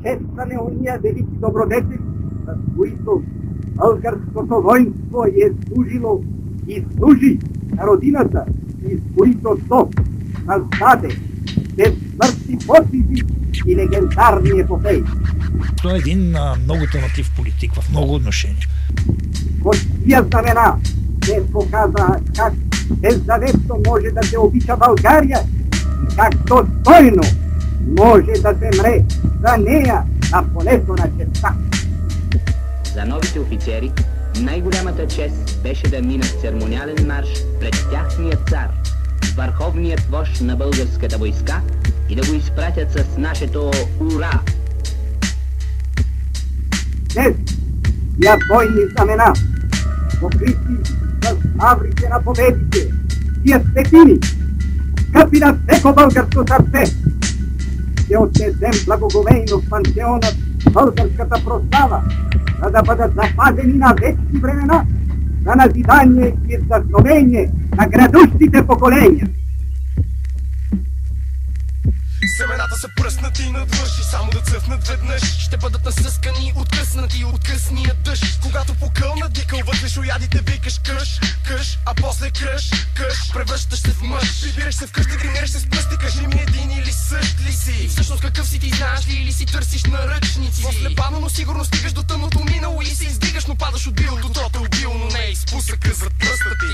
честване уния велики добродетели, с които българското воинство е служило и служи на родината, и с които то създаде безсмъртни подвизи и легендарни епопеи. Той е един много талантлив политик в много отношения. Под тия знамена се показа как беззаветно може да се обича България и как достойно може да се мре за нея на полето на честта. За новите офицери най-голямата чест беше да минат церемониален марш пред тяхния цар, върховният вожд на българската войска, и да го изпратят с нашето ура! Днес тия бойни знамена, покрити с маврите на победите, тия светини, скъпи на всеко българско сърце, ще отнесем благоговейно в пантеона българската прослава, за да бъдат запазени на вечни времена, за назидание и вдъхновение на грядущите поколения. Семената са пръснати надвъж и само да цъфнат веднъж ще бъдат насъскани, откъснати от късния дъжд. Когато покълнат дикълват лешоядите, викаш къш, къш, а после кръш, къш, превръщаш се в мъж. Прибираш се вкъщи, гримираш се с пръсти, кажи ми един или същ ли си? И всъщност какъв си ти, знаеш ли, или си търсиш наръчници? После пано, но сигурно стигаш до тъмното минало и се издигаш, но падаш от билото, то те убил, но не и спусъка зад пръста ти.